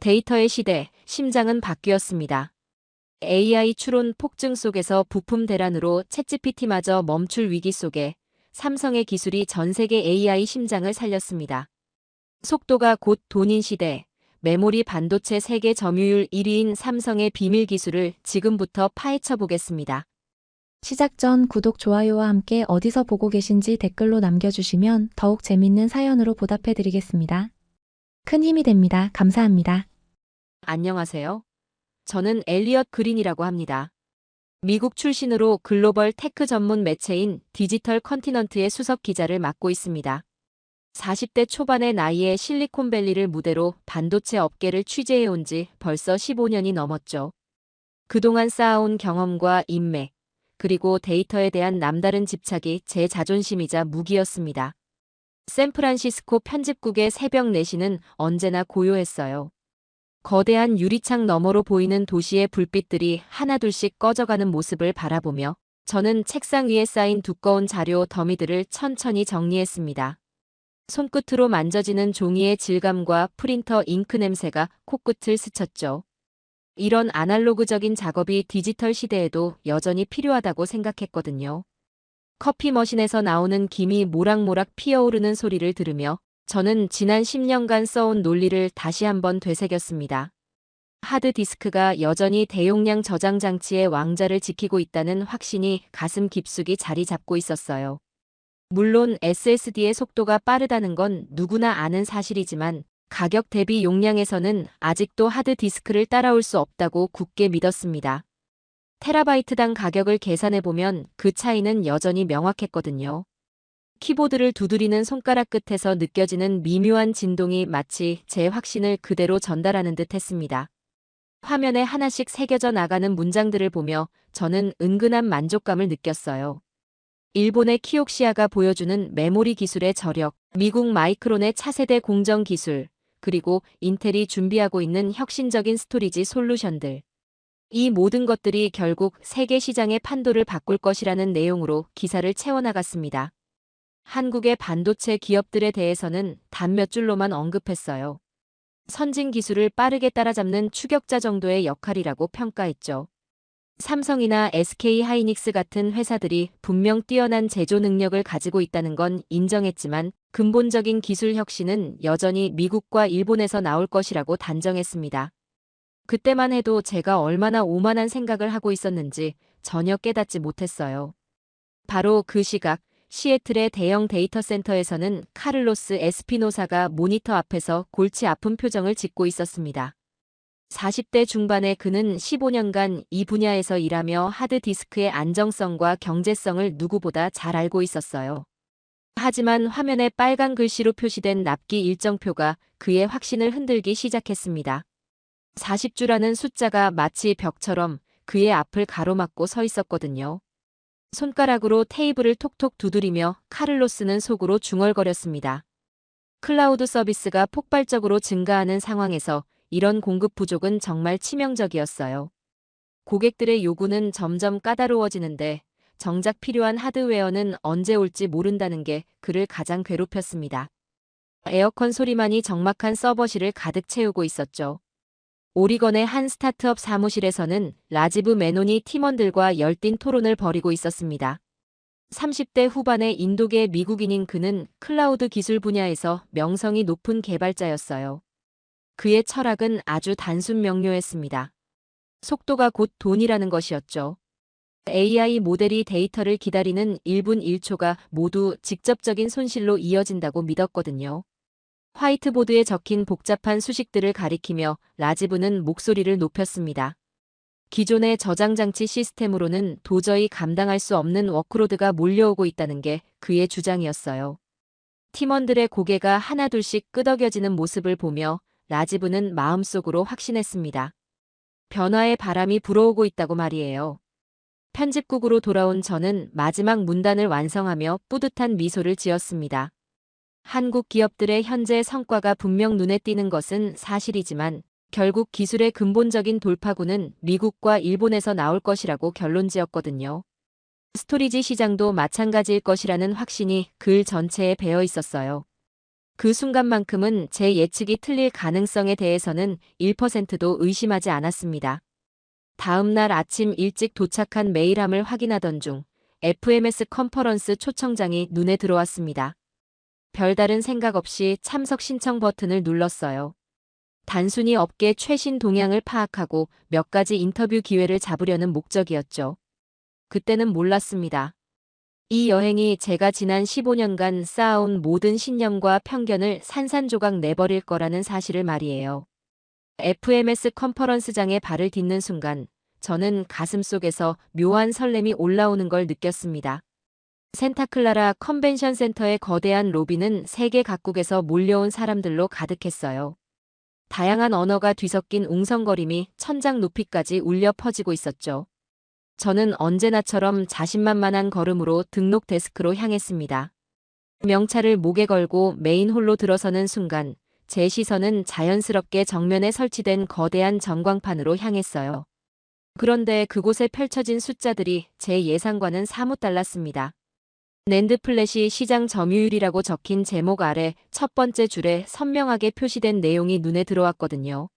데이터의 시대, 심장은 바뀌었습니다. AI 추론 폭증 속에서 부품 대란으로 챗GPT마저 멈출 위기 속에 삼성의 기술이 전 세계 AI 심장을 살렸습니다. 속도가 곧 돈인 시대, 메모리 반도체 세계 점유율 1위인 삼성의 비밀 기술을 지금부터 파헤쳐 보겠습니다. 시작 전 구독, 좋아요와 함께 어디서 보고 계신지 댓글로 남겨주시면 더욱 재밌는 사연으로 보답해드리겠습니다. 큰 힘이 됩니다. 감사합니다. 안녕하세요. 저는 엘리엇 그린이라고 합니다. 미국 출신으로 글로벌 테크 전문 매체인 디지털 컨티넌트의 수석 기자를 맡고 있습니다. 40대 초반의 나이에 실리콘밸리를 무대로 반도체 업계를 취재해온 지 벌써 15년이 넘었죠. 그동안 쌓아온 경험과 인맥, 그리고 데이터에 대한 남다른 집착이 제 자존심이자 무기였습니다. 샌프란시스코 편집국의 새벽 4시는 언제나 고요했어요. 거대한 유리창 너머로 보이는 도시의 불빛들이 하나둘씩 꺼져가는 모습을 바라보며 저는 책상 위에 쌓인 두꺼운 자료 더미들을 천천히 정리했습니다. 손끝으로 만져지는 종이의 질감과 프린터 잉크 냄새가 코끝을 스쳤죠. 이런 아날로그적인 작업이 디지털 시대에도 여전히 필요하다고 생각했거든요. 커피 머신에서 나오는 김이 모락모락 피어오르는 소리를 들으며 저는 지난 10년간 써온 논리를 다시 한번 되새겼습니다. 하드디스크가 여전히 대용량 저장 장치의 왕자를 지키고 있다는 확신이 가슴 깊숙이 자리 잡고 있었어요. 물론 SSD의 속도가 빠르다는 건 누구나 아는 사실이지만 가격 대비 용량에서는 아직도 하드디스크를 따라올 수 없다고 굳게 믿었습니다. 테라바이트당 가격을 계산해보면 그 차이는 여전히 명확했거든요. 키보드를 두드리는 손가락 끝에서 느껴지는 미묘한 진동이 마치 제 확신을 그대로 전달하는 듯 했습니다. 화면에 하나씩 새겨져 나가는 문장들을 보며 저는 은근한 만족감을 느꼈어요. 일본의 키옥시아가 보여주는 메모리 기술의 저력, 미국 마이크론의 차세대 공정 기술, 그리고 인텔이 준비하고 있는 혁신적인 스토리지 솔루션들. 이 모든 것들이 결국 세계 시장의 판도를 바꿀 것이라는 내용으로 기사를 채워나갔습니다. 한국의 반도체 기업들에 대해서는 단 몇 줄로만 언급했어요. 선진 기술을 빠르게 따라잡는 추격자 정도의 역할이라고 평가했죠. 삼성이나 SK하이닉스 같은 회사들이 분명 뛰어난 제조 능력을 가지고 있다는 건 인정했지만 근본적인 기술 혁신은 여전히 미국과 일본에서 나올 것이라고 단정했습니다. 그때만 해도 제가 얼마나 오만한 생각을 하고 있었는지 전혀 깨닫지 못했어요. 바로 그 시각, 시애틀의 대형 데이터 센터에서는 카를로스 에스피노사가 모니터 앞에서 골치 아픈 표정을 짓고 있었습니다. 40대 중반의 그는 15년간 이 분야에서 일하며 하드디스크의 안정성과 경제성을 누구보다 잘 알고 있었어요. 하지만 화면에 빨간 글씨로 표시된 납기 일정표가 그의 확신을 흔들기 시작했습니다. 40주라는 숫자가 마치 벽처럼 그의 앞을 가로막고 서 있었거든요. 손가락으로 테이블을 톡톡 두드리며 카를로스는 속으로 중얼거렸습니다. 클라우드 서비스가 폭발적으로 증가하는 상황에서 이런 공급 부족은 정말 치명적이었어요. 고객들의 요구는 점점 까다로워지는데 정작 필요한 하드웨어는 언제 올지 모른다는 게 그를 가장 괴롭혔습니다. 에어컨 소리만이 적막한 서버실을 가득 채우고 있었죠. 오리건의 한 스타트업 사무실에서는 라지브 메논이 팀원들과 열띤 토론을 벌이고 있었습니다. 30대 후반의 인도계 미국인인 그는 클라우드 기술 분야에서 명성이 높은 개발자였어요. 그의 철학은 아주 단순 명료했습니다. 속도가 곧 돈이라는 것이었죠. AI 모델이 데이터를 기다리는 1분 1초가 모두 직접적인 손실로 이어진다고 믿었거든요. 화이트보드에 적힌 복잡한 수식들을 가리키며 라지브는 목소리를 높였습니다. 기존의 저장장치 시스템으로는 도저히 감당할 수 없는 워크로드가 몰려오고 있다는 게 그의 주장이었어요. 팀원들의 고개가 하나둘씩 끄덕여지는 모습을 보며 라지브는 마음속으로 확신했습니다. 변화의 바람이 불어오고 있다고 말이에요. 편집국으로 돌아온 저는 마지막 문단을 완성하며 뿌듯한 미소를 지었습니다. 한국 기업들의 현재 성과가 분명 눈에 띄는 것은 사실이지만 결국 기술의 근본적인 돌파구는 미국과 일본에서 나올 것이라고 결론지었거든요. 스토리지 시장도 마찬가지일 것이라는 확신이 글 전체에 배어 있었어요. 그 순간만큼은 제 예측이 틀릴 가능성에 대해서는 1%도 의심하지 않았습니다. 다음 날 아침 일찍 도착한 메일함을 확인하던 중 FMS 컨퍼런스 초청장이 눈에 들어왔습니다. 별다른 생각 없이 참석 신청 버튼을 눌렀어요. 단순히 업계 최신 동향을 파악하고 몇 가지 인터뷰 기회를 잡으려는 목적이었죠. 그때는 몰랐습니다. 이 여행이 제가 지난 15년간 쌓아온 모든 신념과 편견을 산산조각 내버릴 거라는 사실을 말이에요. FMS 컨퍼런스장에 발을 딛는 순간 저는 가슴속에서 묘한 설렘이 올라오는 걸 느꼈습니다. 센타클라라 컨벤션 센터의 거대한 로비는 세계 각국에서 몰려온 사람들로 가득했어요. 다양한 언어가 뒤섞인 웅성거림이 천장 높이까지 울려 퍼지고 있었죠. 저는 언제나처럼 자신만만한 걸음으로 등록 데스크로 향했습니다. 명찰을 목에 걸고 메인 홀로 들어서는 순간 제 시선은 자연스럽게 정면에 설치된 거대한 전광판으로 향했어요. 그런데 그곳에 펼쳐진 숫자들이 제 예상과는 사뭇 달랐습니다. 낸드 플래시 시장 점유율이라고 적힌 제목 아래 첫 번째 줄에 선명하게 표시된 내용이 눈에 들어왔거든요.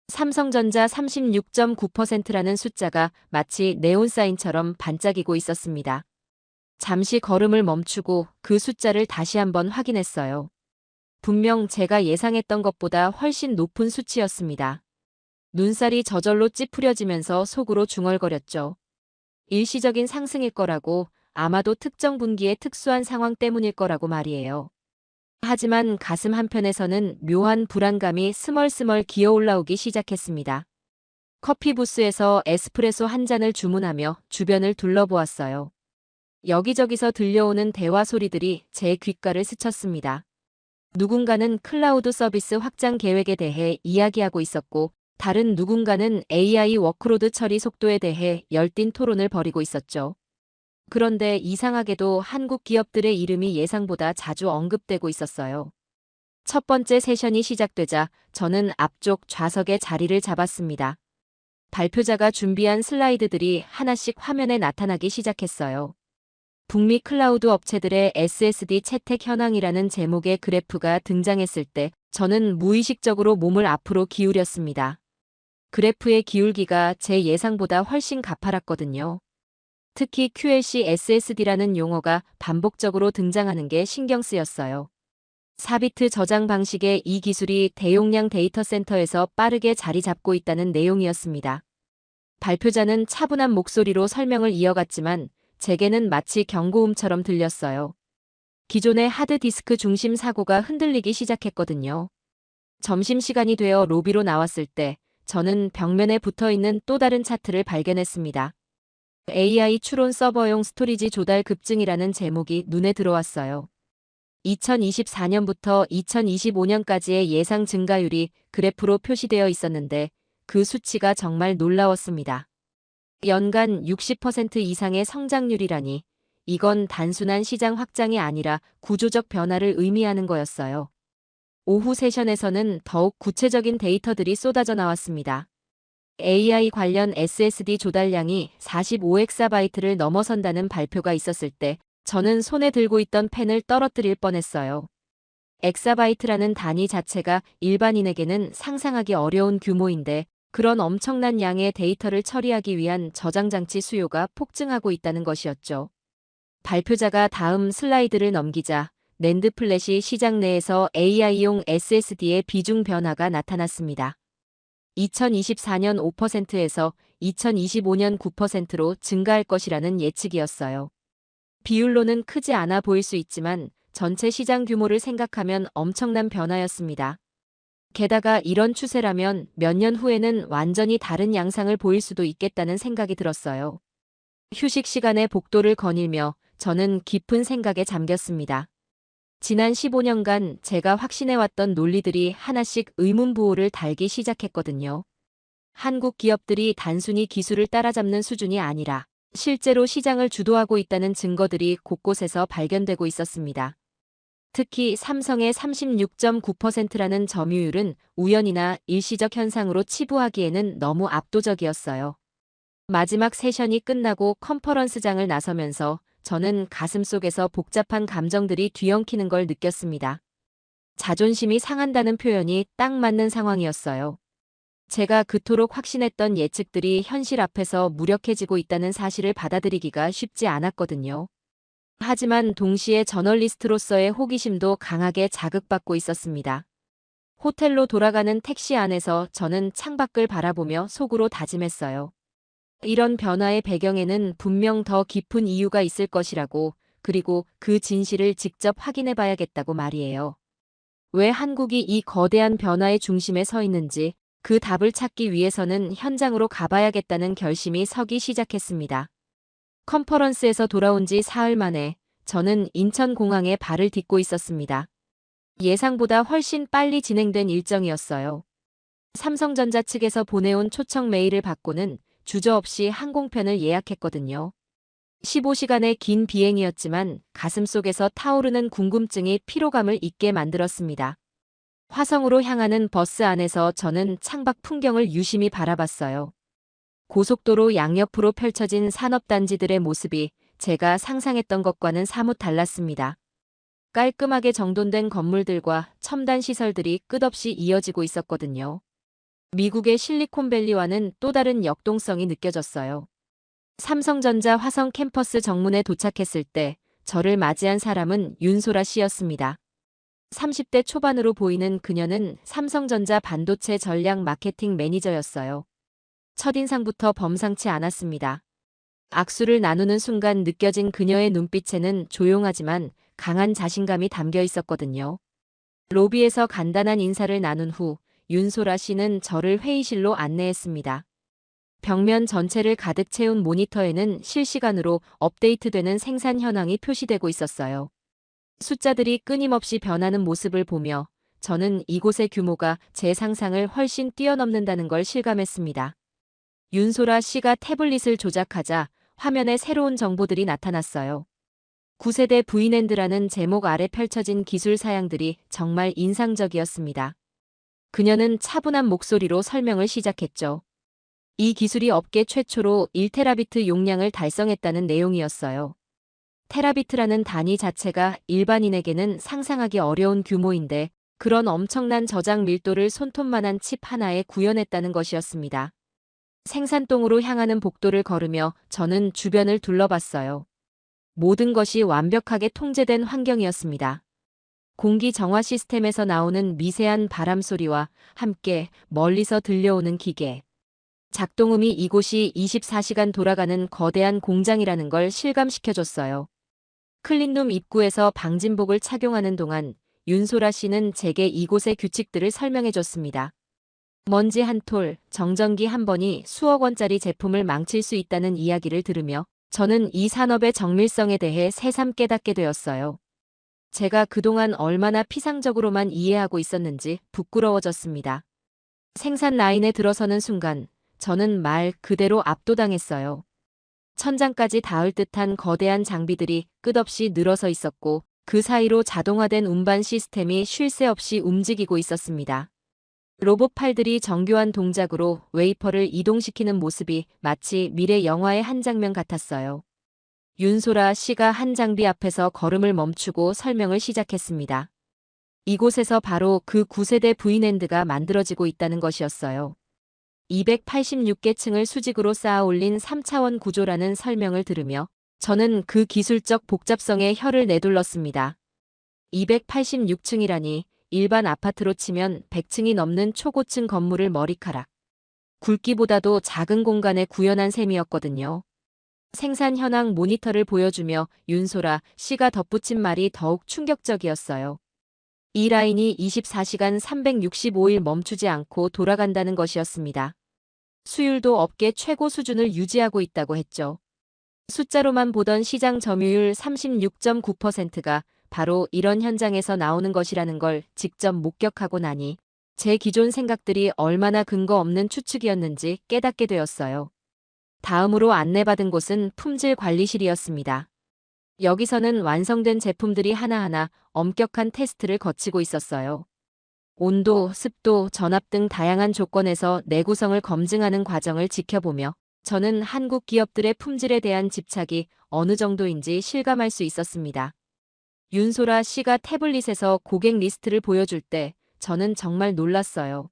삼성전자 36.9%라는 숫자가 마치 네온사인처럼 반짝이고 있었습니다. 잠시 걸음을 멈추고 그 숫자를 다시 한번 확인했어요. 분명 제가 예상했던 것보다 훨씬 높은 수치였습니다. 눈살이 저절로 찌푸려지면서 속으로 중얼거렸죠. 일시적인 상승일 거라고, 아마도 특정 분기의 특수한 상황 때문일 거라고 말이에요. 하지만 가슴 한편에서는 묘한 불안감이 스멀스멀 기어 올라오기 시작했습니다. 커피 부스에서 에스프레소 한 잔을 주문하며 주변을 둘러보았어요. 여기저기서 들려오는 대화 소리들이 제 귓가를 스쳤습니다. 누군가는 클라우드 서비스 확장 계획에 대해 이야기하고 있었고, 다른 누군가는 AI 워크로드 처리 속도에 대해 열띤 토론을 벌이고 있었죠. 그런데 이상하게도 한국 기업들의 이름이 예상보다 자주 언급되고 있었어요. 첫 번째 세션이 시작되자 저는 앞쪽 좌석에 자리를 잡았습니다. 발표자가 준비한 슬라이드들이 하나씩 화면에 나타나기 시작했어요. 북미 클라우드 업체들의 SSD 채택 현황이라는 제목의 그래프가 등장했을 때 저는 무의식적으로 몸을 앞으로 기울였습니다. 그래프의 기울기가 제 예상보다 훨씬 가팔랐거든요. 특히 QLC SSD라는 용어가 반복적으로 등장하는 게 신경 쓰였어요. 4비트 저장 방식의 이 기술이 대용량 데이터 센터에서 빠르게 자리 잡고 있다는 내용이었습니다. 발표자는 차분한 목소리로 설명을 이어갔지만 제게는 마치 경고음처럼 들렸어요. 기존의 하드디스크 중심 사고가 흔들리기 시작했거든요. 점심시간이 되어 로비로 나왔을 때 저는 벽면에 붙어있는 또 다른 차트를 발견했습니다. AI 추론 서버용 스토리지 조달 급증이라는 제목이 눈에 들어왔어요. 2024년부터 2025년까지의 예상 증가율이 그래프로 표시되어 있었는데 그 수치가 정말 놀라웠습니다. 연간 60% 이상의 성장률이라니 이건 단순한 시장 확장이 아니라 구조적 변화를 의미하는 거였어요. 오후 세션에서는 더욱 구체적인 데이터들이 쏟아져 나왔습니다. AI 관련 SSD 조달량이 45엑사바이트를 넘어선다는 발표가 있었을 때 저는 손에 들고 있던 펜을 떨어뜨릴 뻔했어요. 엑사바이트라는 단위 자체가 일반인에게는 상상하기 어려운 규모인데 그런 엄청난 양의 데이터를 처리하기 위한 저장장치 수요가 폭증하고 있다는 것이었죠. 발표자가 다음 슬라이드를 넘기자 낸드 플래시 시장 내에서 AI용 SSD의 비중 변화가 나타났습니다. 2024년 5%에서 2025년 9%로 증가할 것이라는 예측이었어요. 비율로는 크지 않아 보일 수 있지만 전체 시장 규모를 생각하면 엄청난 변화였습니다. 게다가 이런 추세라면 몇 년 후에는 완전히 다른 양상을 보일 수도 있겠다는 생각이 들었어요. 휴식 시간에 복도를 거닐며 저는 깊은 생각에 잠겼습니다. 지난 15년간 제가 확신해왔던 논리들이 하나씩 의문부호를 달기 시작했거든요. 한국 기업들이 단순히 기술을 따라잡는 수준이 아니라 실제로 시장을 주도하고 있다는 증거들이 곳곳에서 발견되고 있었습니다. 특히 삼성의 36.9%라는 점유율은 우연이나 일시적 현상으로 치부하기에는 너무 압도적이었어요. 마지막 세션이 끝나고 컨퍼런스장을 나서면서 저는 가슴속에서 복잡한 감정들이 뒤엉키는 걸 느꼈습니다. 자존심이 상한다는 표현이 딱 맞는 상황이었어요. 제가 그토록 확신했던 예측들이 현실 앞에서 무력해지고 있다는 사실을 받아들이기가 쉽지 않았거든요. 하지만 동시에 저널리스트로서의 호기심도 강하게 자극받고 있었습니다. 호텔로 돌아가는 택시 안에서 저는 창밖을 바라보며 속으로 다짐했어요. 이런 변화의 배경에는 분명 더 깊은 이유가 있을 것이라고, 그리고 그 진실을 직접 확인해 봐야겠다고 말이에요. 왜 한국이 이 거대한 변화의 중심에 서 있는지, 그 답을 찾기 위해서는 현장으로 가봐야겠다는 결심이 서기 시작했습니다. 컨퍼런스에서 돌아온 지 사흘 만에 저는 인천공항에 발을 딛고 있었습니다. 예상보다 훨씬 빨리 진행된 일정이었어요. 삼성전자 측에서 보내온 초청 메일을 받고는 주저없이 항공편을 예약했거든요. 15시간의 긴 비행이었지만 가슴속에서 타오르는 궁금증이 피로감을 잊게 만들었습니다. 화성으로 향하는 버스 안에서 저는 창밖 풍경을 유심히 바라봤어요. 고속도로 양옆으로 펼쳐진 산업단지들의 모습이 제가 상상했던 것과는 사뭇 달랐습니다. 깔끔하게 정돈된 건물들과 첨단 시설들이 끝없이 이어지고 있었거든요. 미국의 실리콘밸리와는 또 다른 역동성이 느껴졌어요. 삼성전자 화성 캠퍼스 정문에 도착했을 때 저를 맞이한 사람은 윤소라 씨였습니다. 30대 초반으로 보이는 그녀는 삼성전자 반도체 전략 마케팅 매니저였어요. 첫인상부터 범상치 않았습니다. 악수를 나누는 순간 느껴진 그녀의 눈빛에는 조용하지만 강한 자신감이 담겨 있었거든요. 로비에서 간단한 인사를 나눈 후 윤소라 씨는 저를 회의실로 안내했습니다. 벽면 전체를 가득 채운 모니터에는 실시간으로 업데이트되는 생산 현황이 표시되고 있었어요. 숫자들이 끊임없이 변하는 모습을 보며 저는 이곳의 규모가 제 상상을 훨씬 뛰어넘는다는 걸 실감했습니다. 윤소라 씨가 태블릿을 조작하자 화면에 새로운 정보들이 나타났어요. 9세대 V낸드라는 제목 아래 펼쳐진 기술 사양들이 정말 인상적이었습니다. 그녀는 차분한 목소리로 설명을 시작했죠. 이 기술이 업계 최초로 1테라비트 용량을 달성했다는 내용이었어요. 테라비트라는 단위 자체가 일반인에게는 상상하기 어려운 규모인데 그런 엄청난 저장 밀도를 손톱만한 칩 하나에 구현했다는 것이었습니다. 생산동으로 향하는 복도를 걸으며 저는 주변을 둘러봤어요. 모든 것이 완벽하게 통제된 환경이었습니다. 공기 정화 시스템에서 나오는 미세한 바람 소리와 함께 멀리서 들려오는 기계. 작동음이 이곳이 24시간 돌아가는 거대한 공장이라는 걸 실감시켜줬어요. 클린룸 입구에서 방진복을 착용하는 동안 윤소라 씨는 제게 이곳의 규칙들을 설명해줬습니다. 먼지 한 톨, 정전기 한 번이 수억 원짜리 제품을 망칠 수 있다는 이야기를 들으며 저는 이 산업의 정밀성에 대해 새삼 깨닫게 되었어요. 제가 그동안 얼마나 피상적으로만 이해하고 있었는지 부끄러워졌습니다. 생산 라인에 들어서는 순간 저는 말 그대로 압도당했어요. 천장까지 닿을 듯한 거대한 장비들이 끝없이 늘어서 있었고 그 사이로 자동화된 운반 시스템이 쉴 새 없이 움직이고 있었습니다. 로봇 팔들이 정교한 동작으로 웨이퍼를 이동시키는 모습이 마치 미래 영화의 한 장면 같았어요. 윤소라 씨가 한 장비 앞에서 걸음을 멈추고 설명을 시작했습니다. 이곳에서 바로 그 9세대 V낸드가 만들어지고 있다는 것이었어요. 286개 층을 수직으로 쌓아 올린 3차원 구조라는 설명을 들으며 저는 그 기술적 복잡성에 혀를 내둘렀습니다. 286층이라니 일반 아파트로 치면 100층이 넘는 초고층 건물을 머리카락 굵기보다도 작은 공간에 구현한 셈이었거든요. 생산 현황 모니터를 보여주며 윤소라 씨가 덧붙인 말이 더욱 충격적이었어요. 이 라인이 24시간 365일 멈추지 않고 돌아간다는 것이었습니다. 수율도 업계 최고 수준을 유지하고 있다고 했죠. 숫자로만 보던 시장 점유율 36.9%가 바로 이런 현장에서 나오는 것이라는 걸 직접 목격하고 나니 제 기존 생각들이 얼마나 근거 없는 추측이었는지 깨닫게 되었어요. 다음으로 안내받은 곳은 품질 관리실이었습니다. 여기서는 완성된 제품들이 하나하나 엄격한 테스트를 거치고 있었어요. 온도, 습도, 전압 등 다양한 조건에서 내구성을 검증하는 과정을 지켜보며 저는 한국 기업들의 품질에 대한 집착이 어느 정도인지 실감할 수 있었습니다. 윤소라 씨가 태블릿에서 고객 리스트를 보여줄 때 저는 정말 놀랐어요.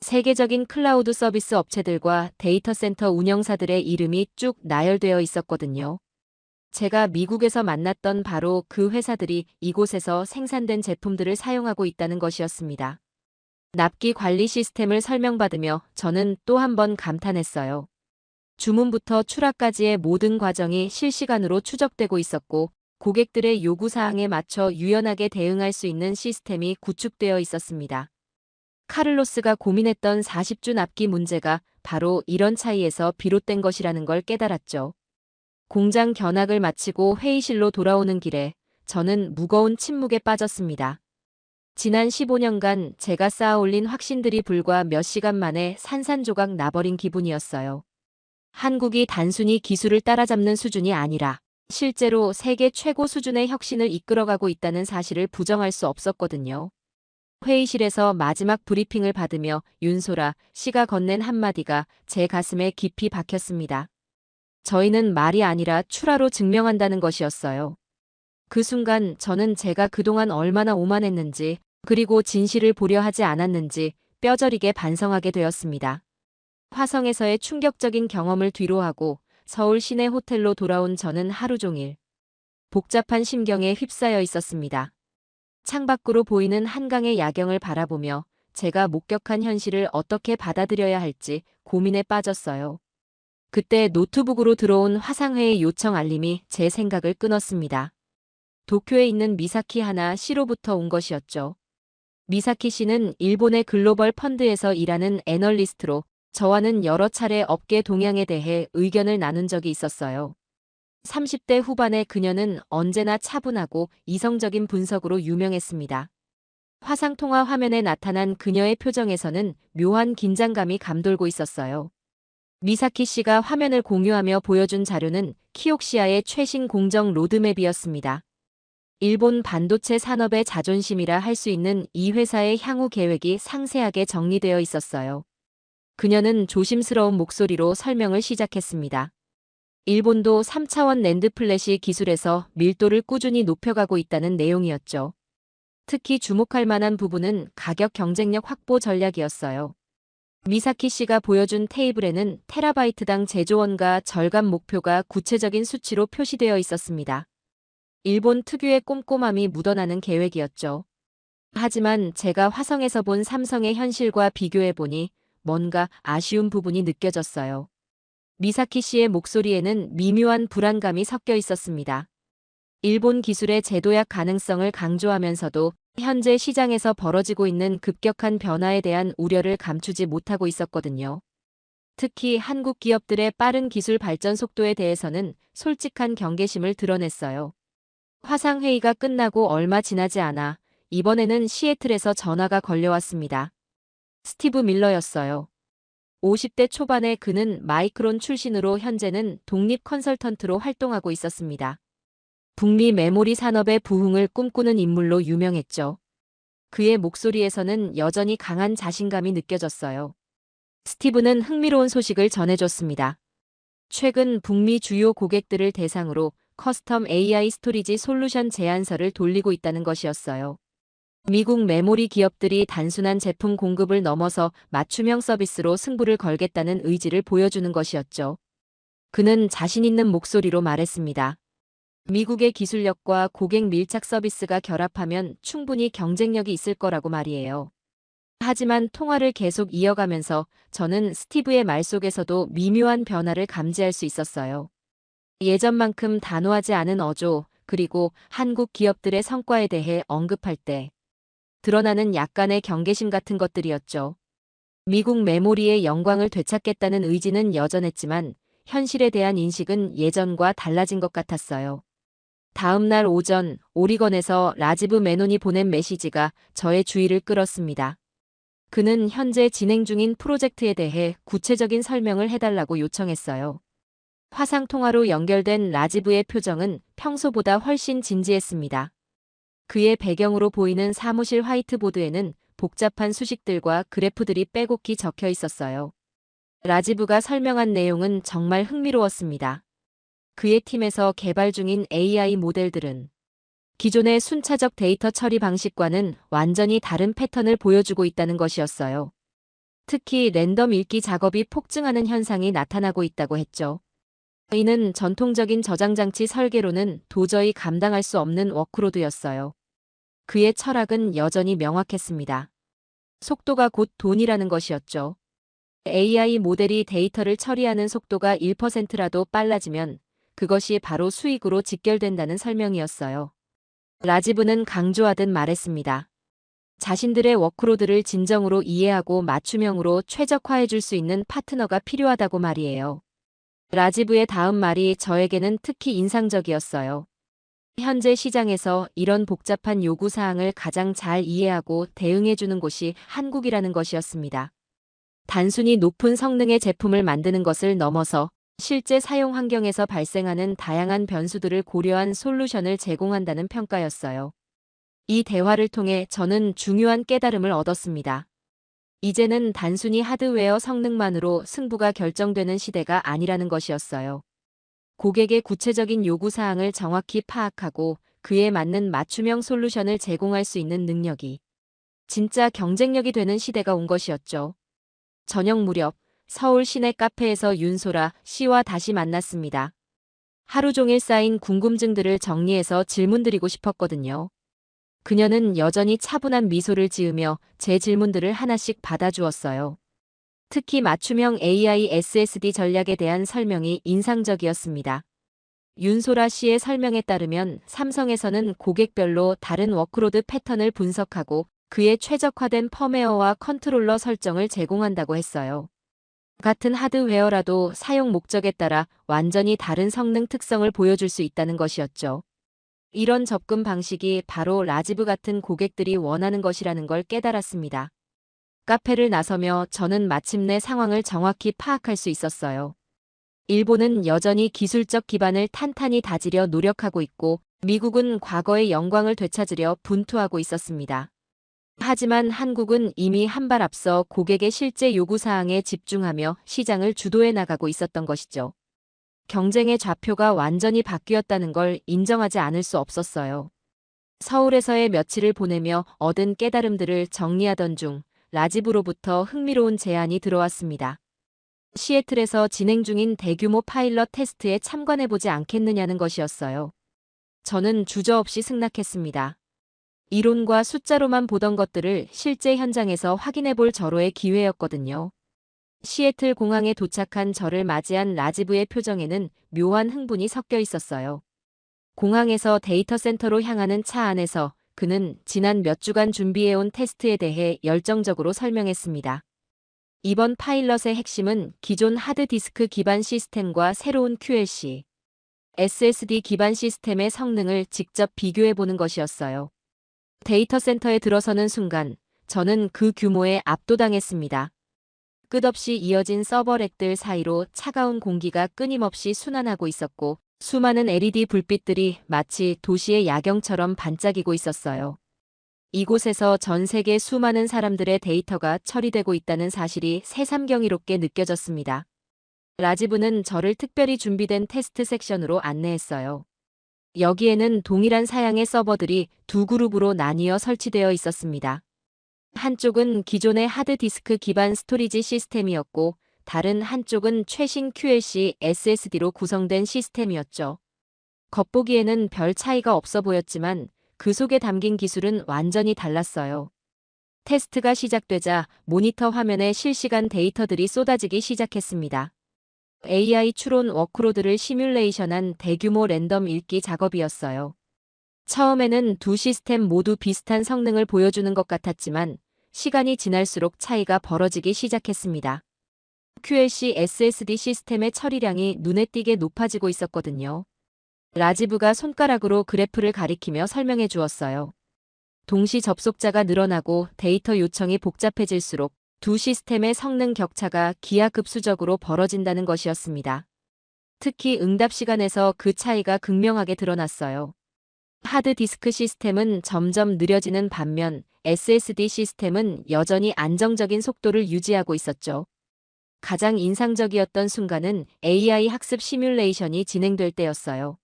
세계적인 클라우드 서비스 업체들과 데이터 센터 운영사들의 이름이 쭉 나열되어 있었거든요. 제가 미국에서 만났던 바로 그 회사들이 이곳에서 생산된 제품들을 사용하고 있다는 것이었습니다. 납기 관리 시스템을 설명받으며 저는 또 한 번 감탄했어요. 주문부터 출하까지의 모든 과정이 실시간으로 추적되고 있었고, 고객들의 요구사항에 맞춰 유연하게 대응할 수 있는 시스템이 구축되어 있었습니다. 카를로스가 고민했던 40주 납기 문제가 바로 이런 차이에서 비롯된 것이라는 걸 깨달았죠. 공장 견학을 마치고 회의실로 돌아오는 길에 저는 무거운 침묵에 빠졌습니다. 지난 15년간 제가 쌓아올린 확신들이 불과 몇 시간 만에 산산조각 나버린 기분이었어요. 한국이 단순히 기술을 따라잡는 수준이 아니라 실제로 세계 최고 수준의 혁신을 이끌어가고 있다는 사실을 부정할 수 없었거든요. 회의실에서 마지막 브리핑을 받으며 윤소라 씨가 건넨 한마디가 제 가슴에 깊이 박혔습니다. 저희는 말이 아니라 출하로 증명한다는 것이었어요. 그 순간 저는 제가 그동안 얼마나 오만했는지, 그리고 진실을 보려 하지 않았는지 뼈저리게 반성하게 되었습니다. 화성에서의 충격적인 경험을 뒤로하고 서울 시내 호텔로 돌아온 저는 하루 종일 복잡한 심경에 휩싸여 있었습니다. 창밖으로 보이는 한강의 야경을 바라보며 제가 목격한 현실을 어떻게 받아들여야 할지 고민에 빠졌어요. 그때 노트북으로 들어온 화상회의 요청 알림이 제 생각을 끊었습니다. 도쿄에 있는 미사키 하나 씨로부터 온 것이었죠. 미사키 씨는 일본의 글로벌 펀드에서 일하는 애널리스트로 저와는 여러 차례 업계 동향에 대해 의견을 나눈 적이 있었어요. 30대 후반의 그녀는 언제나 차분하고 이성적인 분석으로 유명했습니다. 화상통화 화면에 나타난 그녀의 표정에서는 묘한 긴장감이 감돌고 있었어요. 미사키 씨가 화면을 공유하며 보여준 자료는 키옥시아의 최신 공정 로드맵이었습니다. 일본 반도체 산업의 자존심이라 할 수 있는 이 회사의 향후 계획이 상세하게 정리되어 있었어요. 그녀는 조심스러운 목소리로 설명을 시작했습니다. 일본도 3차원 낸드 플래시 기술에서 밀도를 꾸준히 높여가고 있다는 내용이었죠. 특히 주목할 만한 부분은 가격 경쟁력 확보 전략이었어요. 미사키 씨가 보여준 테이블에는 테라바이트당 제조원가 절감 목표가 구체적인 수치로 표시되어 있었습니다. 일본 특유의 꼼꼼함이 묻어나는 계획이었죠. 하지만 제가 화성에서 본 삼성의 현실과 비교해보니 뭔가 아쉬운 부분이 느껴졌어요. 미사키 씨의 목소리에는 미묘한 불안감이 섞여 있었습니다. 일본 기술의 재도약 가능성을 강조하면서도 현재 시장에서 벌어지고 있는 급격한 변화에 대한 우려를 감추지 못하고 있었거든요. 특히 한국 기업들의 빠른 기술 발전 속도에 대해서는 솔직한 경계심을 드러냈어요. 화상회의가 끝나고 얼마 지나지 않아 이번에는 시애틀에서 전화가 걸려왔습니다. 스티브 밀러였어요. 50대 초반의 그는 마이크론 출신으로 현재는 독립 컨설턴트로 활동하고 있었습니다. 북미 메모리 산업의 부흥을 꿈꾸는 인물로 유명했죠. 그의 목소리에서는 여전히 강한 자신감이 느껴졌어요. 스티브는 흥미로운 소식을 전해줬습니다. 최근 북미 주요 고객들을 대상으로 커스텀 AI 스토리지 솔루션 제안서를 돌리고 있다는 것이었어요. 미국 메모리 기업들이 단순한 제품 공급을 넘어서 맞춤형 서비스로 승부를 걸겠다는 의지를 보여주는 것이었죠. 그는 자신 있는 목소리로 말했습니다. 미국의 기술력과 고객 밀착 서비스가 결합하면 충분히 경쟁력이 있을 거라고 말이에요. 하지만 통화를 계속 이어가면서 저는 스티브의 말 속에서도 미묘한 변화를 감지할 수 있었어요. 예전만큼 단호하지 않은 어조, 그리고 한국 기업들의 성과에 대해 언급할 때 드러나는 약간의 경계심 같은 것들이었죠. 미국 메모리의 영광을 되찾겠다는 의지는 여전했지만 현실에 대한 인식은 예전과 달라진 것 같았어요. 다음 날 오전 오리건에서 라지브 메논이 보낸 메시지가 저의 주의를 끌었습니다. 그는 현재 진행 중인 프로젝트에 대해 구체적인 설명을 해달라고 요청했어요. 화상통화로 연결된 라지브의 표정은 평소보다 훨씬 진지했습니다. 그의 배경으로 보이는 사무실 화이트보드에는 복잡한 수식들과 그래프들이 빼곡히 적혀 있었어요. 라지브가 설명한 내용은 정말 흥미로웠습니다. 그의 팀에서 개발 중인 AI 모델들은 기존의 순차적 데이터 처리 방식과는 완전히 다른 패턴을 보여주고 있다는 것이었어요. 특히 랜덤 읽기 작업이 폭증하는 현상이 나타나고 있다고 했죠. 이는 전통적인 저장 장치 설계로는 도저히 감당할 수 없는 워크로드였어요. 그의 철학은 여전히 명확했습니다. 속도가 곧 돈이라는 것이었죠. AI 모델이 데이터를 처리하는 속도가 1%라도 빨라지면 그것이 바로 수익으로 직결된다는 설명이었어요. 라지브는 강조하듯 말했습니다. 자신들의 워크로드를 진정으로 이해하고 맞춤형으로 최적화해 줄 수 있는 파트너가 필요하다고 말이에요. 라지브의 다음 말이 저에게는 특히 인상적이었어요. 현재 시장에서 이런 복잡한 요구사항을 가장 잘 이해하고 대응해 주는 곳이 한국이라는 것이었습니다. 단순히 높은 성능의 제품을 만드는 것을 넘어서 실제 사용 환경에서 발생하는 다양한 변수들을 고려한 솔루션을 제공한다는 평가였어요. 이 대화를 통해 저는 중요한 깨달음을 얻었습니다. 이제는 단순히 하드웨어 성능만으로 승부가 결정되는 시대가 아니라는 것이었어요. 고객의 구체적인 요구사항을 정확히 파악하고 그에 맞는 맞춤형 솔루션을 제공할 수 있는 능력이 진짜 경쟁력이 되는 시대가 온 것이었죠. 저녁 무렵 서울 시내 카페에서 윤소라 씨와 다시 만났습니다. 하루 종일 쌓인 궁금증들을 정리해서 질문드리고 싶었거든요. 그녀는 여전히 차분한 미소를 지으며 제 질문들을 하나씩 받아주었어요. 특히 맞춤형 AI SSD 전략에 대한 설명이 인상적이었습니다. 윤소라 씨의 설명에 따르면 삼성에서는 고객별로 다른 워크로드 패턴을 분석하고 그에 최적화된 펌웨어와 컨트롤러 설정을 제공한다고 했어요. 같은 하드웨어라도 사용 목적에 따라 완전히 다른 성능 특성을 보여줄 수 있다는 것이었죠. 이런 접근 방식이 바로 라지브 같은 고객들이 원하는 것이라는 걸 깨달았습니다. 카페를 나서며 저는 마침내 상황을 정확히 파악할 수 있었어요. 일본은 여전히 기술적 기반을 탄탄히 다지려 노력하고 있고 미국은 과거의 영광을 되찾으려 분투하고 있었습니다. 하지만 한국은 이미 한 발 앞서 고객의 실제 요구사항에 집중하며 시장을 주도해 나가고 있었던 것이죠. 경쟁의 좌표가 완전히 바뀌었다는 걸 인정하지 않을 수 없었어요. 서울에서의 며칠을 보내며 얻은 깨달음들을 정리하던 중 라지브로부터 흥미로운 제안이 들어왔습니다. 시애틀에서 진행 중인 대규모 파일럿 테스트에 참관해보지 않겠느냐는 것이었어요. 저는 주저없이 승낙했습니다. 이론과 숫자로만 보던 것들을 실제 현장에서 확인해볼 절호의 기회였거든요. 시애틀 공항에 도착한 저를 맞이한 라지브의 표정에는 묘한 흥분이 섞여 있었어요. 공항에서 데이터 센터로 향하는 차 안에서 그는 지난 몇 주간 준비해온 테스트에 대해 열정적으로 설명했습니다. 이번 파일럿의 핵심은 기존 하드디스크 기반 시스템과 새로운 QLC, SSD 기반 시스템의 성능을 직접 비교해보는 것이었어요. 데이터 센터에 들어서는 순간 저는 그 규모에 압도당했습니다. 끝없이 이어진 서버렉들 사이로 차가운 공기가 끊임없이 순환하고 있었고 수많은 LED 불빛들이 마치 도시의 야경처럼 반짝이고 있었어요. 이곳에서 전 세계 수많은 사람들의 데이터가 처리되고 있다는 사실이 새삼경이롭게 느껴졌습니다. 라지브는 저를 특별히 준비된 테스트 섹션으로 안내했어요. 여기에는 동일한 사양의 서버들이 두 그룹으로 나뉘어 설치되어 있었습니다. 한쪽은 기존의 하드디스크 기반 스토리지 시스템이었고 다른 한쪽은 최신 QLC SSD로 구성된 시스템이었죠. 겉보기에는 별 차이가 없어 보였지만 그 속에 담긴 기술은 완전히 달랐어요. 테스트가 시작되자 모니터 화면에 실시간 데이터들이 쏟아지기 시작했습니다. AI 추론 워크로드를 시뮬레이션한 대규모 랜덤 읽기 작업이었어요. 처음에는 두 시스템 모두 비슷한 성능을 보여주는 것 같았지만 시간이 지날수록 차이가 벌어지기 시작했습니다. QLC SSD 시스템의 처리량이 눈에 띄게 높아지고 있었거든요. 라지브가 손가락으로 그래프를 가리키며 설명해 주었어요. 동시 접속자가 늘어나고 데이터 요청이 복잡해질수록 두 시스템의 성능 격차가 기하급수적으로 벌어진다는 것이었습니다. 특히 응답 시간에서 그 차이가 극명하게 드러났어요. 하드디스크 시스템은 점점 느려지는 반면 SSD 시스템은 여전히 안정적인 속도를 유지하고 있었죠. 가장 인상적이었던 순간은 AI 학습 시뮬레이션이 진행될 때였어요.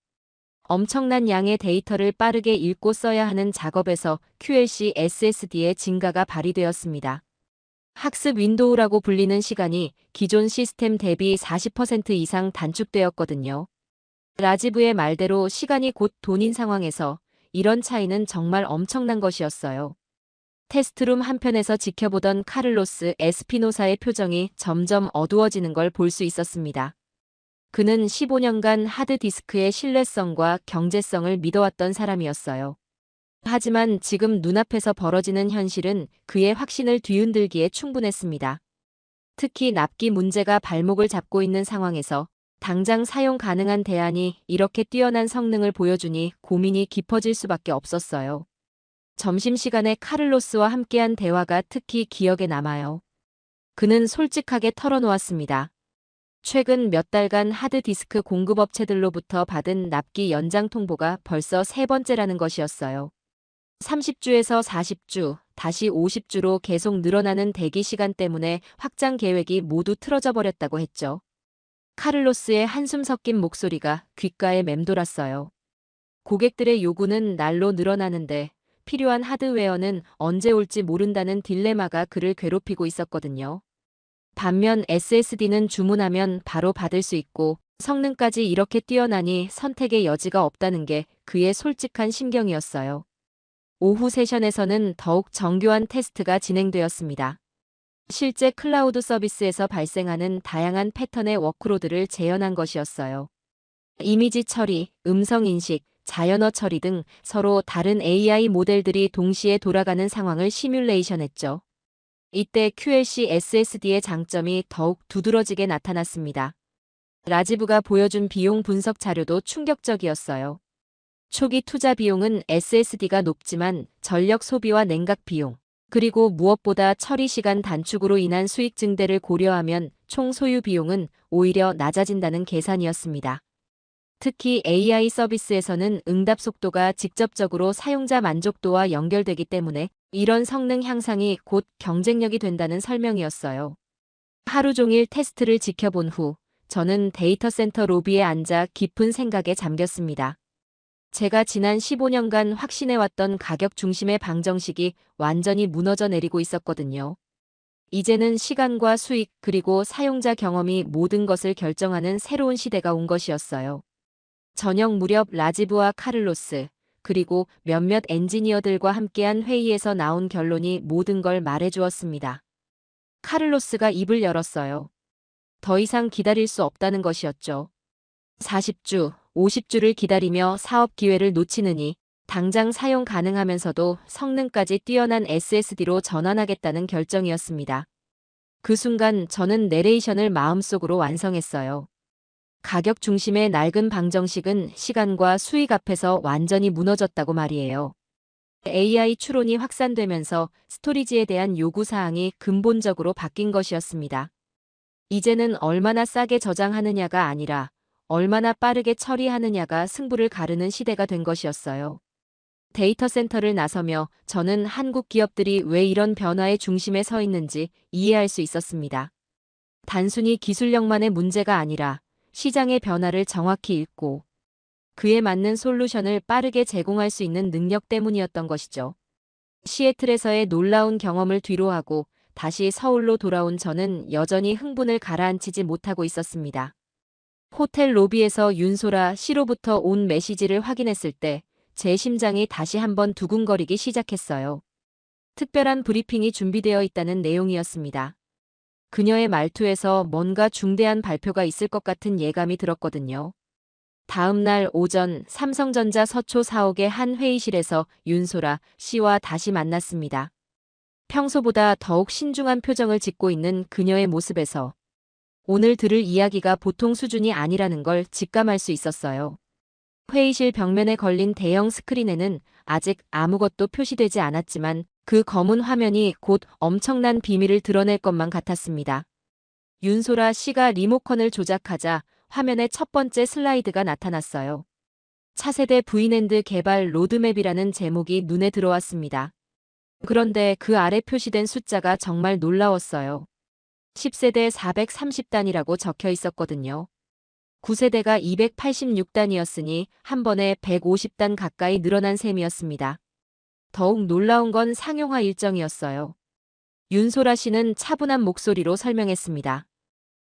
엄청난 양의 데이터를 빠르게 읽고 써야 하는 작업에서 QLC SSD의 증가가 발휘되었습니다. 학습 윈도우라고 불리는 시간이 기존 시스템 대비 40% 이상 단축되었거든요. 라지브의 말대로 시간이 곧 돈인 상황에서 이런 차이는 정말 엄청난 것이었어요. 테스트룸 한편에서 지켜보던 카를로스 에스피노사의 표정이 점점 어두워지는 걸 볼 수 있었습니다. 그는 15년간 하드디스크의 신뢰성과 경제성을 믿어왔던 사람이었어요. 하지만 지금 눈앞에서 벌어지는 현실은 그의 확신을 뒤흔들기에 충분했습니다. 특히 납기 문제가 발목을 잡고 있는 상황에서 당장 사용 가능한 대안이 이렇게 뛰어난 성능을 보여주니 고민이 깊어질 수밖에 없었어요. 점심시간에 카를로스와 함께한 대화가 특히 기억에 남아요. 그는 솔직하게 털어놓았습니다. 최근 몇 달간 하드디스크 공급업체들로부터 받은 납기 연장 통보가 벌써 세 번째라는 것이었어요. 30주에서 40주, 다시 50주로 계속 늘어나는 대기 시간 때문에 확장 계획이 모두 틀어져 버렸다고 했죠. 카를로스의 한숨 섞인 목소리가 귓가에 맴돌았어요. 고객들의 요구는 날로 늘어나는데 필요한 하드웨어는 언제 올지 모른다는 딜레마가 그를 괴롭히고 있었거든요. 반면 SSD는 주문하면 바로 받을 수 있고 성능까지 이렇게 뛰어나니 선택의 여지가 없다는 게 그의 솔직한 심경이었어요. 오후 세션에서는 더욱 정교한 테스트가 진행되었습니다. 실제 클라우드 서비스에서 발생하는 다양한 패턴의 워크로드를 재현한 것이었어요. 이미지 처리, 음성 인식, 자연어 처리 등 서로 다른 AI 모델들이 동시에 돌아가는 상황을 시뮬레이션했죠. 이때 QLC SSD의 장점이 더욱 두드러지게 나타났습니다. 라지브가 보여준 비용 분석 자료도 충격적이었어요. 초기 투자 비용은 SSD가 높지만 전력 소비와 냉각 비용, 그리고 무엇보다 처리 시간 단축으로 인한 수익 증대를 고려하면 총 소유 비용은 오히려 낮아진다는 계산이었습니다. 특히 AI 서비스에서는 응답 속도가 직접적으로 사용자 만족도와 연결되기 때문에 이런 성능 향상이 곧 경쟁력이 된다는 설명이었어요. 하루 종일 테스트를 지켜본 후 저는 데이터 센터 로비에 앉아 깊은 생각에 잠겼습니다. 제가 지난 15년간 확신해왔던 가격 중심의 방정식이 완전히 무너져 내리고 있었거든요. 이제는 시간과 수익 그리고 사용자 경험이 모든 것을 결정하는 새로운 시대가 온 것이었어요. 저녁 무렵 라지브와 카를로스, 그리고 몇몇 엔지니어들과 함께한 회의에서 나온 결론이 모든 걸 말해주었습니다. 카를로스가 입을 열었어요. 더 이상 기다릴 수 없다는 것이었죠. 40주, 50주를 기다리며 사업 기회를 놓치느니 당장 사용 가능하면서도 성능까지 뛰어난 SSD로 전환하겠다는 결정이었습니다. 그 순간 저는 내레이션을 마음속으로 완성했어요. 가격 중심의 낡은 방정식은 시간과 수익 앞에서 완전히 무너졌다고 말이에요. AI 추론이 확산되면서 스토리지에 대한 요구사항이 근본적으로 바뀐 것이었습니다. 이제는 얼마나 싸게 저장하느냐가 아니라 얼마나 빠르게 처리하느냐가 승부를 가르는 시대가 된 것이었어요. 데이터 센터를 나서며 저는 한국 기업들이 왜 이런 변화의 중심에 서 있는지 이해할 수 있었습니다. 단순히 기술력만의 문제가 아니라 시장의 변화를 정확히 읽고 그에 맞는 솔루션을 빠르게 제공할 수 있는 능력 때문이었던 것이죠. 시애틀에서의 놀라운 경험을 뒤로하고 다시 서울로 돌아온 저는 여전히 흥분을 가라앉히지 못하고 있었습니다. 호텔 로비에서 윤소라 씨로부터 온 메시지를 확인했을 때 제 심장이 다시 한번 두근거리기 시작했어요. 특별한 브리핑이 준비되어 있다는 내용이었습니다. 그녀의 말투에서 뭔가 중대한 발표가 있을 것 같은 예감이 들었거든요. 다음 날 오전 삼성전자 서초 사옥의 한 회의실에서 윤소라 씨와 다시 만났습니다. 평소보다 더욱 신중한 표정을 짓고 있는 그녀의 모습에서 오늘 들을 이야기가 보통 수준이 아니라는 걸 직감할 수 있었어요. 회의실 벽면에 걸린 대형 스크린에는 아직 아무것도 표시되지 않았지만 그 검은 화면이 곧 엄청난 비밀을 드러낼 것만 같았습니다. 윤소라 씨가 리모컨을 조작하자 화면에 첫 번째 슬라이드가 나타났어요. 차세대 V랜드 개발 로드맵이라는 제목이 눈에 들어왔습니다. 그런데 그 아래 표시된 숫자가 정말 놀라웠어요. 10세대 430단이라고 적혀 있었거든요. 9세대가 286단이었으니 한 번에 150단 가까이 늘어난 셈이었습니다. 더욱 놀라운 건 상용화 일정이었어요. 윤소라 씨는 차분한 목소리로 설명했습니다.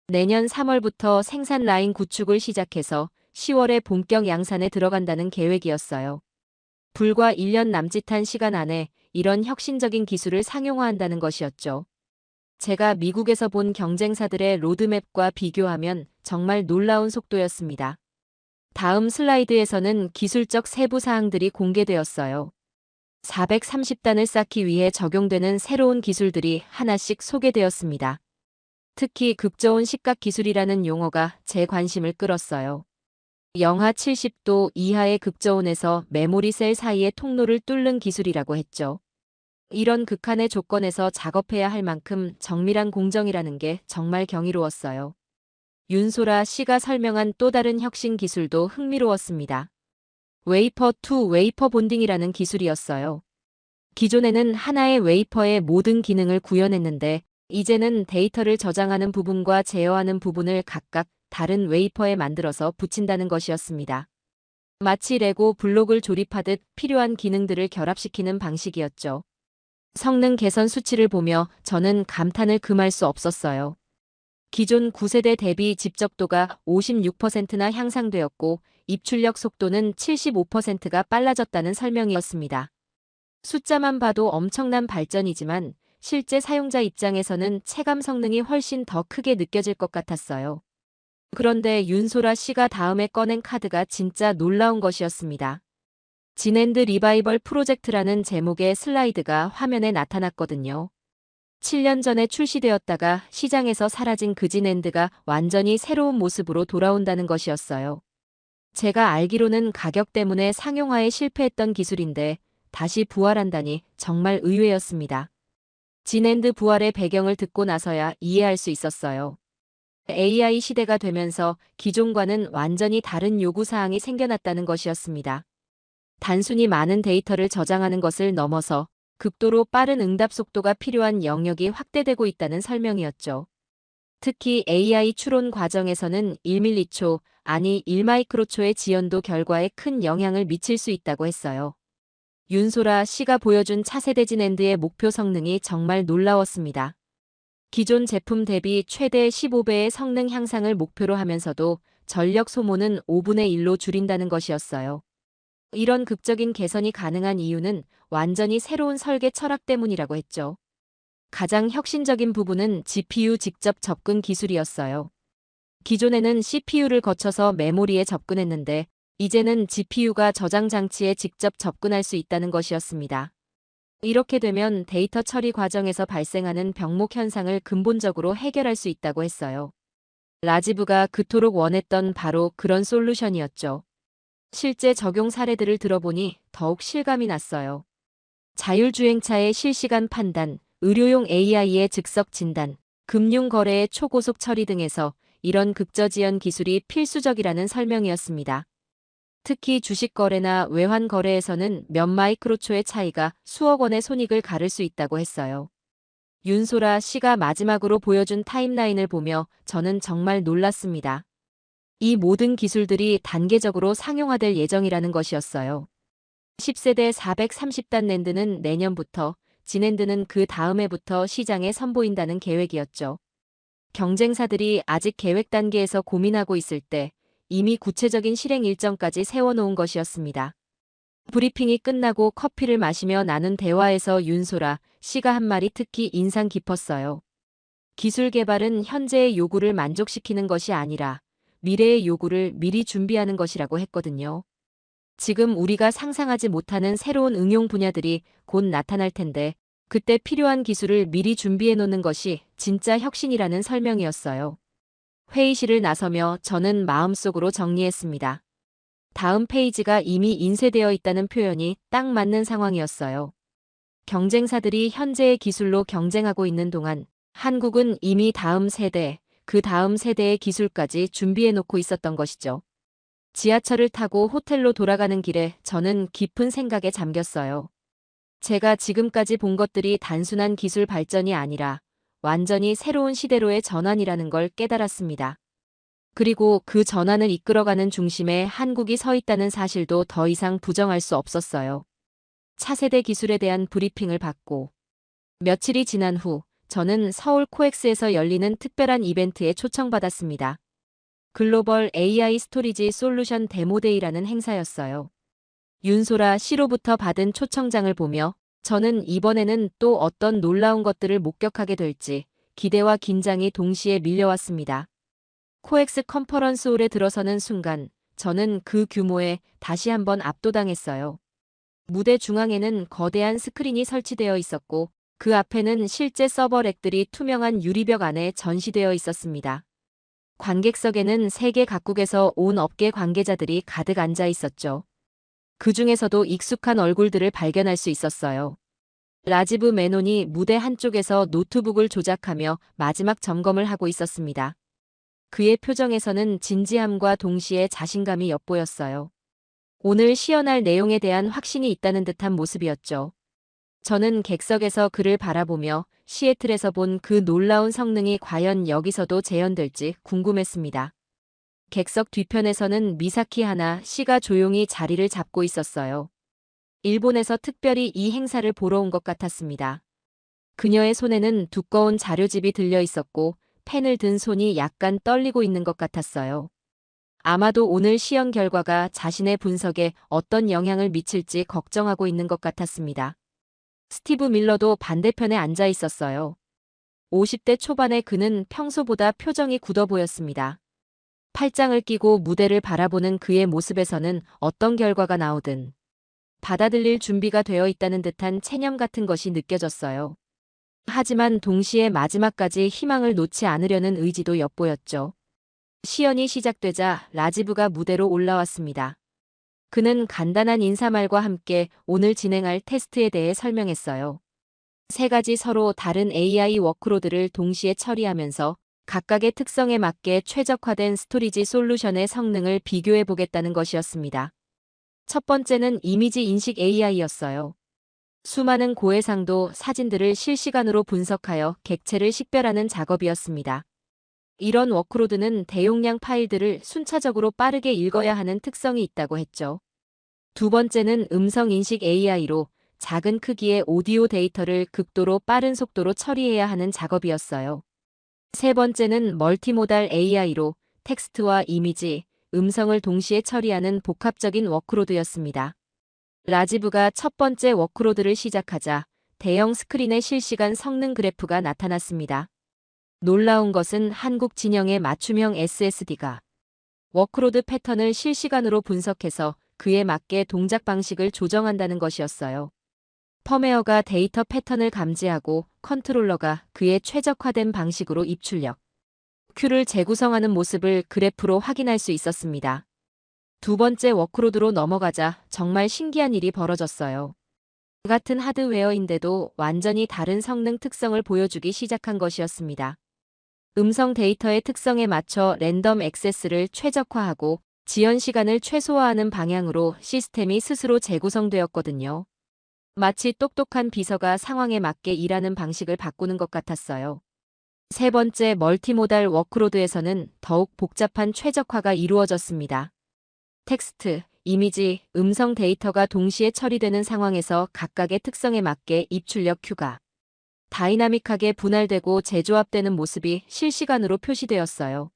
내년 3월부터 생산 라인 구축을 시작해서 10월에 본격 양산에 들어간다는 계획이었어요. 불과 1년 남짓한 시간 안에 이런 혁신적인 기술을 상용화한다는 것이었죠. 제가 미국에서 본 경쟁사들의 로드맵과 비교하면 정말 놀라운 속도였습니다. 다음 슬라이드에서는 기술적 세부 사항들이 공개되었어요. 430단을 쌓기 위해 적용되는 새로운 기술들이 하나씩 소개되었습니다. 특히 극저온 식각 기술이라는 용어가 제 관심을 끌었어요. 영하 70도 이하의 극저온에서 메모리 셀 사이의 통로를 뚫는 기술이라고 했죠. 이런 극한의 조건에서 작업해야 할 만큼 정밀한 공정이라는 게 정말 경이로웠어요. 윤소라 씨가 설명한 또 다른 혁신 기술도 흥미로웠습니다. 웨이퍼 투 웨이퍼 본딩이라는 기술이었어요. 기존에는 하나의 웨이퍼의 모든 기능을 구현했는데 이제는 데이터를 저장하는 부분과 제어하는 부분을 각각 다른 웨이퍼에 만들어서 붙인다는 것이었습니다. 마치 레고 블록을 조립하듯 필요한 기능들을 결합시키는 방식이었죠. 성능 개선 수치를 보며 저는 감탄을 금할 수 없었어요. 기존 9세대 대비 집적도가 56%나 향상되었고 입출력 속도는 75%가 빨라졌다는 설명이었습니다. 숫자만 봐도 엄청난 발전이지만 실제 사용자 입장에서는 체감 성능이 훨씬 더 크게 느껴질 것 같았어요. 그런데 윤소라 씨가 다음에 꺼낸 카드가 진짜 놀라운 것이었습니다. 진엔드 리바이벌 프로젝트라는 제목의 슬라이드가 화면에 나타났거든요. 7년 전에 출시되었다가 시장에서 사라진 그 진엔드가 완전히 새로운 모습으로 돌아온다는 것이었어요. 제가 알기로는 가격 때문에 상용화에 실패했던 기술인데 다시 부활한다니 정말 의외였습니다. 진엔드 부활의 배경을 듣고 나서야 이해할 수 있었어요. AI 시대가 되면서 기존과는 완전히 다른 요구사항이 생겨났다는 것이었습니다. 단순히 많은 데이터를 저장하는 것을 넘어서 극도로 빠른 응답 속도가 필요한 영역이 확대되고 있다는 설명이었죠. 특히 AI 추론 과정에서는 1밀리초, 아니 1마이크로초의 지연도 결과에 큰 영향을 미칠 수 있다고 했어요. 윤소라 씨가 보여준 차세대 진엔드의 목표 성능이 정말 놀라웠습니다. 기존 제품 대비 최대 15배의 성능 향상을 목표로 하면서도 전력 소모는 5분의 1로 줄인다는 것이었어요. 이런 극적인 개선이 가능한 이유는 완전히 새로운 설계 철학 때문이라고 했죠. 가장 혁신적인 부분은 GPU 직접 접근 기술이었어요. 기존에는 CPU를 거쳐서 메모리에 접근했는데 이제는 GPU가 저장 장치에 직접 접근할 수 있다는 것이었습니다. 이렇게 되면 데이터 처리 과정에서 발생하는 병목 현상을 근본적으로 해결할 수 있다고 했어요. 라지브가 그토록 원했던 바로 그런 솔루션이었죠. 실제 적용 사례들을 들어보니 더욱 실감이 났어요. 자율주행차의 실시간 판단, 의료용 AI의 즉석 진단, 금융거래의 초고속 처리 등에서 이런 극저지연 기술이 필수적이라는 설명이었습니다. 특히 주식거래나 외환거래에서는 몇 마이크로초의 차이가 수억 원의 손익을 가를 수 있다고 했어요. 윤소라 씨가 마지막으로 보여준 타임라인을 보며 저는 정말 놀랐습니다. 이 모든 기술들이 단계적으로 상용화될 예정이라는 것이었어요. 10세대 430단 낸드는 내년부터, 진엔드는 그 다음 해부터 시장에 선보인다는 계획이었죠. 경쟁사들이 아직 계획 단계에서 고민하고 있을 때 이미 구체적인 실행 일정까지 세워놓은 것이었습니다. 브리핑이 끝나고 커피를 마시며 나눈 대화에서 윤소라 씨가 한 말이 특히 인상 깊었어요. 기술 개발은 현재의 요구를 만족시키는 것이 아니라 미래의 요구를 미리 준비하는 것이라고 했거든요. 지금 우리가 상상하지 못하는 새로운 응용 분야들이 곧 나타날 텐데 그때 필요한 기술을 미리 준비해 놓는 것이 진짜 혁신이라는 설명이었어요. 회의실을 나서며 저는 마음속으로 정리했습니다. 다음 페이지가 이미 인쇄되어 있다는 표현이 딱 맞는 상황이었어요. 경쟁사들이 현재의 기술로 경쟁하고 있는 동안 한국은 이미 다음 세대, 그 다음 세대의 기술까지 준비해 놓고 있었던 것이죠. 지하철을 타고 호텔로 돌아가는 길에 저는 깊은 생각에 잠겼어요. 제가 지금까지 본 것들이 단순한 기술 발전이 아니라 완전히 새로운 시대로의 전환이라는 걸 깨달았습니다. 그리고 그 전환을 이끌어가는 중심에 한국이 서 있다는 사실도 더 이상 부정할 수 없었어요. 차세대 기술에 대한 브리핑을 받고 며칠이 지난 후 저는 서울 코엑스에서 열리는 특별한 이벤트에 초청받았습니다. 글로벌 AI 스토리지 솔루션 데모데이라는 행사였어요. 윤소라 씨로부터 받은 초청장을 보며 저는 이번에는 또 어떤 놀라운 것들을 목격하게 될지 기대와 긴장이 동시에 밀려왔습니다. 코엑스 컨퍼런스홀에 들어서는 순간 저는 그 규모에 다시 한번 압도당했어요. 무대 중앙에는 거대한 스크린이 설치되어 있었고 그 앞에는 실제 서버렉들이 투명한 유리벽 안에 전시되어 있었습니다. 관객석에는 세계 각국에서 온 업계 관계자들이 가득 앉아 있었죠. 그 중에서도 익숙한 얼굴들을 발견할 수 있었어요. 라지브 메논이 무대 한쪽에서 노트북을 조작하며 마지막 점검을 하고 있었습니다. 그의 표정에서는 진지함과 동시에 자신감이 엿보였어요. 오늘 시연할 내용에 대한 확신이 있다는 듯한 모습이었죠. 저는 객석에서 그를 바라보며 시애틀에서 본 그 놀라운 성능이 과연 여기서도 재현될지 궁금했습니다. 객석 뒤편에서는 미사키 하나 씨가 조용히 자리를 잡고 있었어요. 일본에서 특별히 이 행사를 보러 온 것 같았습니다. 그녀의 손에는 두꺼운 자료집이 들려 있었고 펜을 든 손이 약간 떨리고 있는 것 같았어요. 아마도 오늘 시연 결과가 자신의 분석에 어떤 영향을 미칠지 걱정하고 있는 것 같았습니다. 스티브 밀러도 반대편에 앉아 있었어요. 50대 초반의 그는 평소보다 표정이 굳어 보였습니다. 팔짱을 끼고 무대를 바라보는 그의 모습에서는 어떤 결과가 나오든 받아들일 준비가 되어 있다는 듯한 체념 같은 것이 느껴졌어요. 하지만 동시에 마지막까지 희망을 놓지 않으려는 의지도 엿보였죠. 시연이 시작되자 라지브가 무대로 올라왔습니다. 그는 간단한 인사말과 함께 오늘 진행할 테스트에 대해 설명했어요. 3가지 서로 다른 AI 워크로드를 동시에 처리하면서 각각의 특성에 맞게 최적화된 스토리지 솔루션의 성능을 비교해 보겠다는 것이었습니다. 첫 번째는 이미지 인식 AI였어요. 수많은 고해상도 사진들을 실시간으로 분석하여 객체를 식별하는 작업이었습니다. 이런 워크로드는 대용량 파일들을 순차적으로 빠르게 읽어야 하는 특성이 있다고 했죠. 두 번째는 음성 인식 AI로 작은 크기의 오디오 데이터를 극도로 빠른 속도로 처리해야 하는 작업이었어요. 세 번째는 멀티모달 AI로 텍스트와 이미지, 음성을 동시에 처리하는 복합적인 워크로드였습니다. 라지브가 첫 번째 워크로드를 시작하자 대형 스크린의 실시간 성능 그래프가 나타났습니다. 놀라운 것은 한국 진영의 맞춤형 SSD가 워크로드 패턴을 실시간으로 분석해서 그에 맞게 동작 방식을 조정한다는 것이었어요. 펌웨어가 데이터 패턴을 감지하고 컨트롤러가 그에 최적화된 방식으로 입출력, 큐를 재구성하는 모습을 그래프로 확인할 수 있었습니다. 두 번째 워크로드로 넘어가자 정말 신기한 일이 벌어졌어요. 같은 하드웨어인데도 완전히 다른 성능 특성을 보여주기 시작한 것이었습니다. 음성 데이터의 특성에 맞춰 랜덤 액세스를 최적화하고 지연 시간을 최소화하는 방향으로 시스템이 스스로 재구성되었거든요. 마치 똑똑한 비서가 상황에 맞게 일하는 방식을 바꾸는 것 같았어요. 세 번째 멀티모달 워크로드에서는 더욱 복잡한 최적화가 이루어졌습니다. 텍스트, 이미지, 음성 데이터가 동시에 처리되는 상황에서 각각의 특성에 맞게 입출력 큐가 다이나믹하게 분할되고 재조합되는 모습이 실시간으로 표시되었어요.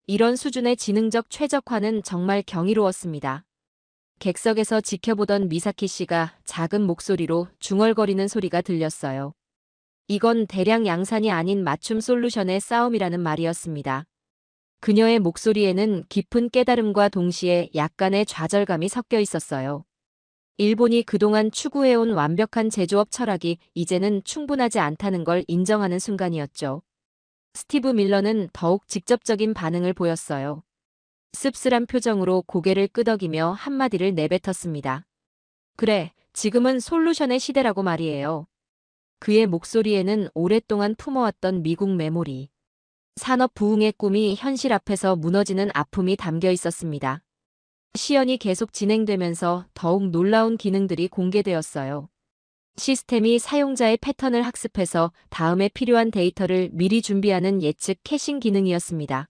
이런 수준의 지능적 최적화는 정말 경이로웠습니다. 객석에서 지켜보던 미사키 씨가 작은 목소리로 중얼거리는 소리가 들렸어요. 이건 대량 양산이 아닌 맞춤 솔루션의 싸움이라는 말이었습니다. 그녀의 목소리에는 깊은 깨달음과 동시에 약간의 좌절감이 섞여 있었어요. 일본이 그동안 추구해온 완벽한 제조업 철학이 이제는 충분하지 않다는 걸 인정하는 순간이었죠. 스티브 밀러는 더욱 직접적인 반응을 보였어요. 씁쓸한 표정으로 고개를 끄덕이며 한마디를 내뱉었습니다. 그래, 지금은 솔루션의 시대라고 말이에요. 그의 목소리에는 오랫동안 품어왔던 미국 메모리, 산업 부흥의 꿈이 현실 앞에서 무너지는 아픔이 담겨 있었습니다. 시연이 계속 진행되면서 더욱 놀라운 기능들이 공개되었어요. 시스템이 사용자의 패턴을 학습해서 다음에 필요한 데이터를 미리 준비하는 예측 캐싱 기능이었습니다.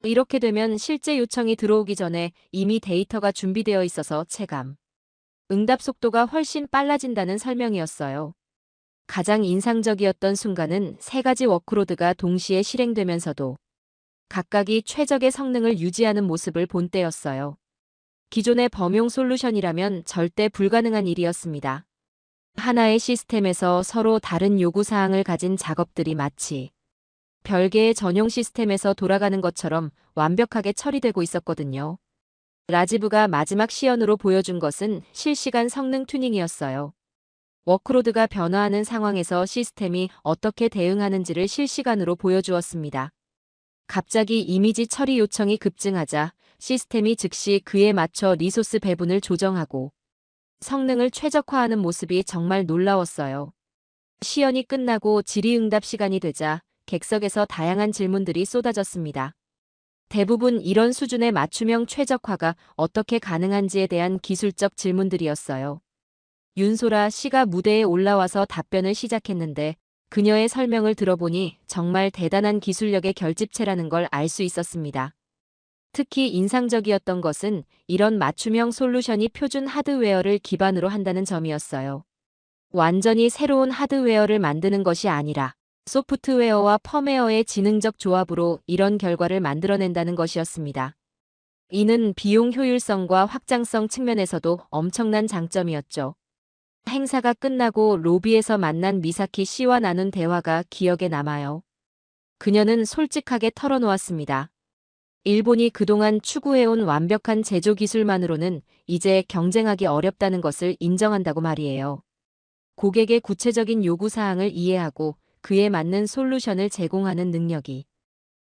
이렇게 되면 실제 요청이 들어오기 전에 이미 데이터가 준비되어 있어서 체감. 응답 속도가 훨씬 빨라진다는 설명이었어요. 가장 인상적이었던 순간은 세 가지 워크로드가 동시에 실행되면서도 각각이 최적의 성능을 유지하는 모습을 본 때였어요. 기존의 범용 솔루션이라면 절대 불가능한 일이었습니다. 하나의 시스템에서 서로 다른 요구사항을 가진 작업들이 마치 별개의 전용 시스템에서 돌아가는 것처럼 완벽하게 처리되고 있었거든요. 라지브가 마지막 시연으로 보여준 것은 실시간 성능 튜닝이었어요. 워크로드가 변화하는 상황에서 시스템이 어떻게 대응하는지를 실시간으로 보여주었습니다. 갑자기 이미지 처리 요청이 급증하자 시스템이 즉시 그에 맞춰 리소스 배분을 조정하고 성능을 최적화하는 모습이 정말 놀라웠어요. 시연이 끝나고 질의응답 시간이 되자 객석에서 다양한 질문들이 쏟아졌습니다. 대부분 이런 수준의 맞춤형 최적화가 어떻게 가능한지에 대한 기술적 질문들이었어요. 윤소라 씨가 무대에 올라와서 답변을 시작했는데 그녀의 설명을 들어보니 정말 대단한 기술력의 결집체라는 걸 알 수 있었습니다. 특히 인상적이었던 것은 이런 맞춤형 솔루션이 표준 하드웨어를 기반으로 한다는 점이었어요. 완전히 새로운 하드웨어를 만드는 것이 아니라 소프트웨어와 펌웨어의 지능적 조합으로 이런 결과를 만들어낸다는 것이었습니다. 이는 비용 효율성과 확장성 측면에서도 엄청난 장점이었죠. 행사가 끝나고 로비에서 만난 미사키 씨와 나눈 대화가 기억에 남아요. 그녀는 솔직하게 털어놓았습니다. 일본이 그동안 추구해온 완벽한 제조 기술만으로는 이제 경쟁하기 어렵다는 것을 인정한다고 말이에요. 고객의 구체적인 요구사항을 이해하고 그에 맞는 솔루션을 제공하는 능력이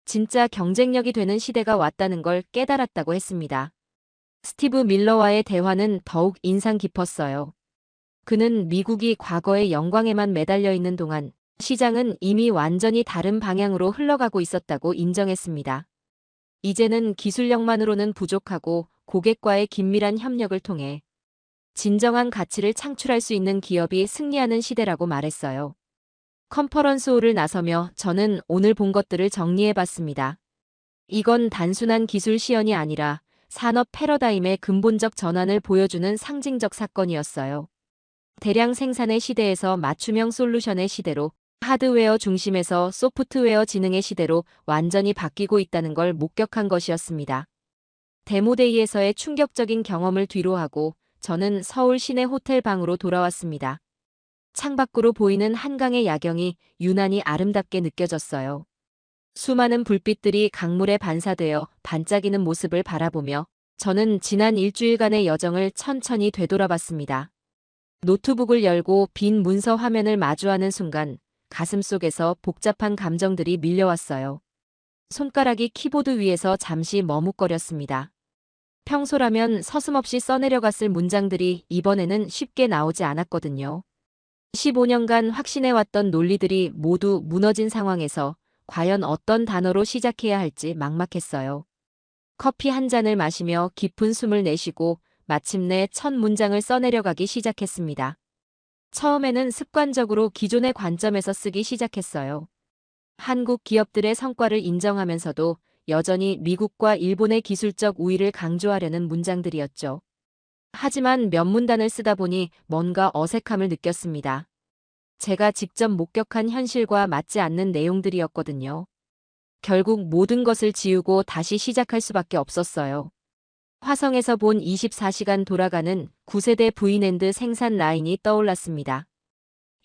진짜 경쟁력이 되는 시대가 왔다는 걸 깨달았다고 했습니다. 스티브 밀러와의 대화는 더욱 인상 깊었어요. 그는 미국이 과거의 영광에만 매달려 있는 동안 시장은 이미 완전히 다른 방향으로 흘러가고 있었다고 인정했습니다. 이제는 기술력만으로는 부족하고 고객과의 긴밀한 협력을 통해 진정한 가치를 창출할 수 있는 기업이 승리하는 시대라고 말했어요. 컨퍼런스홀을 나서며 저는 오늘 본 것들을 정리해봤습니다. 이건 단순한 기술 시연이 아니라 산업 패러다임의 근본적 전환을 보여주는 상징적 사건이었어요. 대량 생산의 시대에서 맞춤형 솔루션의 시대로, 하드웨어 중심에서 소프트웨어 지능의 시대로 완전히 바뀌고 있다는 걸 목격한 것이었습니다. 데모데이에서의 충격적인 경험을 뒤로하고 저는 서울 시내 호텔 방으로 돌아왔습니다. 창밖으로 보이는 한강의 야경이 유난히 아름답게 느껴졌어요. 수많은 불빛들이 강물에 반사되어 반짝이는 모습을 바라보며 저는 지난 일주일간의 여정을 천천히 되돌아봤습니다. 노트북을 열고 빈 문서 화면을 마주하는 순간 가슴속에서 복잡한 감정들이 밀려왔어요. 손가락이 키보드 위에서 잠시 머뭇거렸습니다. 평소라면 서슴없이 써내려갔을 문장들이 이번에는 쉽게 나오지 않았거든요. 15년간 확신해왔던 논리들이 모두 무너진 상황에서 과연 어떤 단어로 시작해야 할지 막막했어요. 커피 한 잔을 마시며 깊은 숨을 내쉬고 마침내 첫 문장을 써내려가기 시작했습니다. 처음에는 습관적으로 기존의 관점에서 쓰기 시작했어요. 한국 기업들의 성과를 인정하면서도 여전히 미국과 일본의 기술적 우위를 강조하려는 문장들이었죠. 하지만 몇 문단을 쓰다 보니 뭔가 어색함을 느꼈습니다. 제가 직접 목격한 현실과 맞지 않는 내용들이었거든요. 결국 모든 것을 지우고 다시 시작할 수밖에 없었어요. 화성에서 본 24시간 돌아가는 9세대 V낸드 생산 라인이 떠올랐습니다.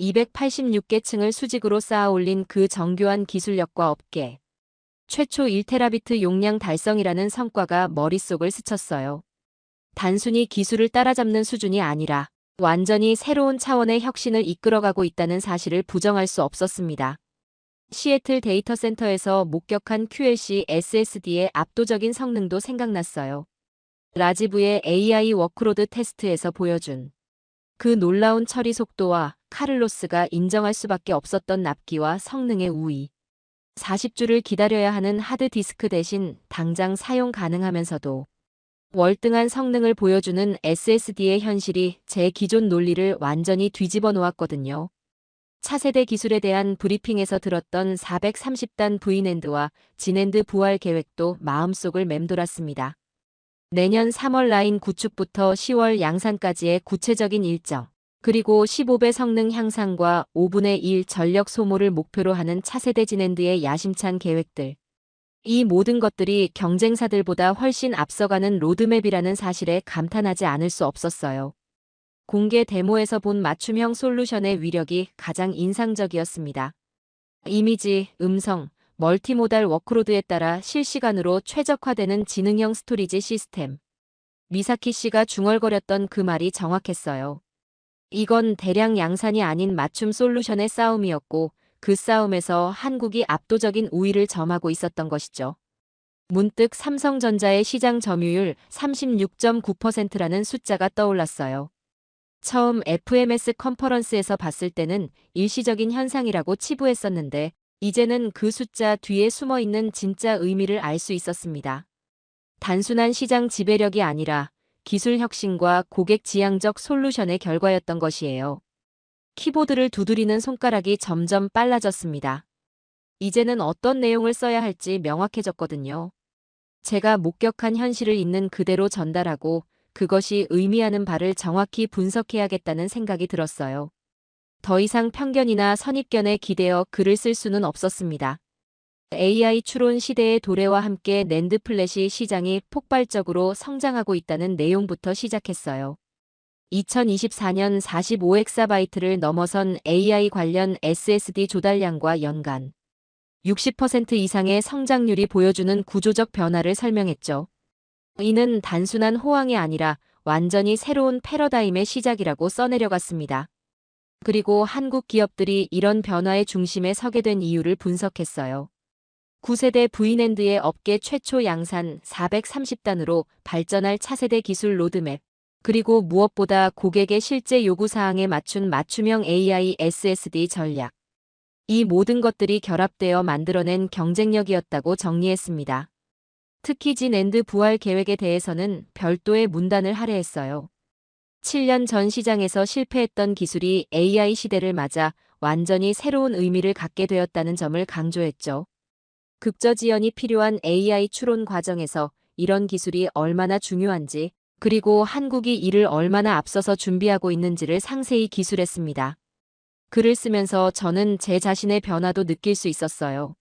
286개 층을 수직으로 쌓아 올린 그 정교한 기술력과 업계 최초 1테라비트 용량 달성이라는 성과가 머릿속을 스쳤어요. 단순히 기술을 따라잡는 수준이 아니라 완전히 새로운 차원의 혁신을 이끌어가고 있다는 사실을 부정할 수 없었습니다. 시애틀 데이터 센터에서 목격한 QLC SSD의 압도적인 성능도 생각났어요. 라지브의 AI 워크로드 테스트에서 보여준 그 놀라운 처리 속도와 카를로스가 인정할 수밖에 없었던 납기와 성능의 우위. 40주를 기다려야 하는 하드디스크 대신 당장 사용 가능하면서도 월등한 성능을 보여주는 SSD의 현실이 제 기존 논리를 완전히 뒤집어 놓았거든요. 차세대 기술에 대한 브리핑에서 들었던 430단 V낸드와 G낸드 부활 계획도 마음속을 맴돌았습니다. 내년 3월 라인 구축부터 10월 양산까지의 구체적인 일정, 그리고 15배 성능 향상과 5분의 1 전력 소모를 목표로 하는 차세대 G낸드의 야심찬 계획들. 이 모든 것들이 경쟁사들보다 훨씬 앞서가는 로드맵이라는 사실에 감탄하지 않을 수 없었어요. 공개 데모에서 본 맞춤형 솔루션의 위력이 가장 인상적이었습니다. 이미지, 음성, 멀티모달 워크로드에 따라 실시간으로 최적화되는 지능형 스토리지 시스템. 미사키 씨가 중얼거렸던 그 말이 정확했어요. 이건 대량 양산이 아닌 맞춤 솔루션의 싸움이었고, 그 싸움에서 한국이 압도적인 우위를 점하고 있었던 것이죠. 문득 삼성전자의 시장 점유율 36.9%라는 숫자가 떠올랐어요. 처음 FMS 컨퍼런스에서 봤을 때는 일시적인 현상이라고 치부했었는데, 이제는 그 숫자 뒤에 숨어 있는 진짜 의미를 알 수 있었습니다. 단순한 시장 지배력이 아니라 기술 혁신과 고객 지향적 솔루션의 결과였던 것이에요. 키보드를 두드리는 손가락이 점점 빨라졌습니다. 이제는 어떤 내용을 써야 할지 명확해졌거든요. 제가 목격한 현실을 있는 그대로 전달하고 그것이 의미하는 바를 정확히 분석해야겠다는 생각이 들었어요. 더 이상 편견이나 선입견에 기대어 글을 쓸 수는 없었습니다. AI 추론 시대의 도래와 함께 낸드 플래시 시장이 폭발적으로 성장하고 있다는 내용부터 시작했어요. 2024년 45엑사바이트를 넘어선 AI 관련 SSD 조달량과 연간 60% 이상의 성장률이 보여주는 구조적 변화를 설명했죠. 이는 단순한 호황이 아니라 완전히 새로운 패러다임의 시작이라고 써내려갔습니다. 그리고 한국 기업들이 이런 변화의 중심에 서게 된 이유를 분석했어요. 9세대 V낸드의 업계 최초 양산 430단으로 발전할 차세대 기술 로드맵, 그리고 무엇보다 고객의 실제 요구사항에 맞춘 맞춤형 AI SSD 전략. 이 모든 것들이 결합되어 만들어낸 경쟁력이었다고 정리했습니다. 특히 G낸드 부활 계획에 대해서는 별도의 문단을 할애했어요. 7년 전 시장에서 실패했던 기술이 AI 시대를 맞아 완전히 새로운 의미를 갖게 되었다는 점을 강조했죠. 극저지연이 필요한 AI 추론 과정에서 이런 기술이 얼마나 중요한지, 그리고 한국이 이를 얼마나 앞서서 준비하고 있는지를 상세히 기술했습니다. 글을 쓰면서 저는 제 자신의 변화도 느낄 수 있었어요.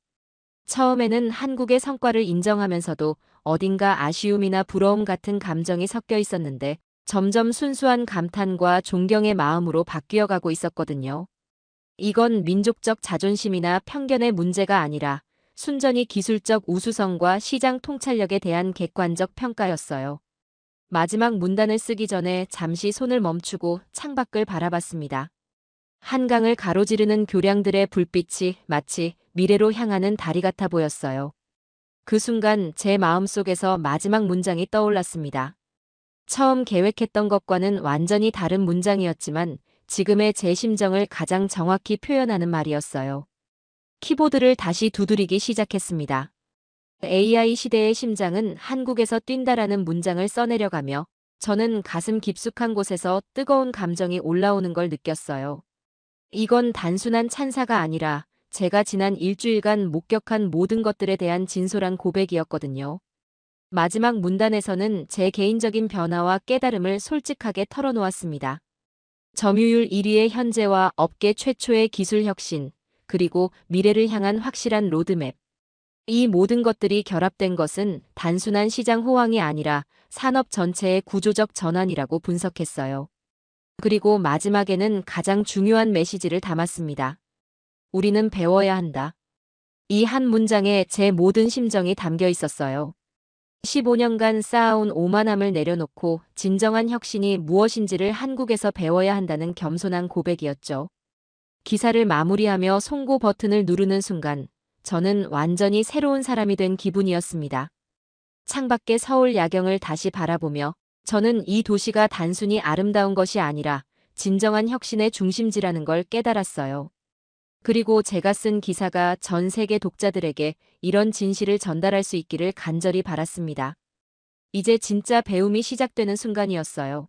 처음에는 한국의 성과를 인정하면서도 어딘가 아쉬움이나 부러움 같은 감정이 섞여 있었는데 점점 순수한 감탄과 존경의 마음으로 바뀌어가고 있었거든요. 이건 민족적 자존심이나 편견의 문제가 아니라 순전히 기술적 우수성과 시장 통찰력에 대한 객관적 평가였어요. 마지막 문단을 쓰기 전에 잠시 손을 멈추고 창밖을 바라봤습니다. 한강을 가로지르는 교량들의 불빛이 마치 미래로 향하는 다리 같아 보였어요. 그 순간 제 마음속에서 마지막 문장이 떠올랐습니다. 처음 계획했던 것과는 완전히 다른 문장이었지만 지금의 제 심정을 가장 정확히 표현하는 말이었어요. 키보드를 다시 두드리기 시작했습니다. AI 시대의 심장은 한국에서 뛴다라는 문장을 써내려가며 저는 가슴 깊숙한 곳에서 뜨거운 감정이 올라오는 걸 느꼈어요. 이건 단순한 찬사가 아니라 제가 지난 일주일간 목격한 모든 것들에 대한 진솔한 고백이었거든요. 마지막 문단에서는 제 개인적인 변화와 깨달음을 솔직하게 털어놓았습니다. 점유율 1위의 현재와 업계 최초의 기술 혁신, 그리고 미래를 향한 확실한 로드맵. 이 모든 것들이 결합된 것은 단순한 시장 호황이 아니라 산업 전체의 구조적 전환이라고 분석했어요. 그리고 마지막에는 가장 중요한 메시지를 담았습니다. 우리는 배워야 한다. 이 한 문장에 제 모든 심정이 담겨 있었어요. 15년간 쌓아온 오만함을 내려놓고 진정한 혁신이 무엇인지를 한국에서 배워야 한다는 겸손한 고백이었죠. 기사를 마무리하며 송고 버튼을 누르는 순간 저는 완전히 새로운 사람이 된 기분이었습니다. 창밖의 서울 야경을 다시 바라보며 저는 이 도시가 단순히 아름다운 것이 아니라 진정한 혁신의 중심지라는 걸 깨달았어요. 그리고 제가 쓴 기사가 전 세계 독자들에게 이런 진실을 전달할 수 있기를 간절히 바랐습니다. 이제 진짜 배움이 시작되는 순간이었어요.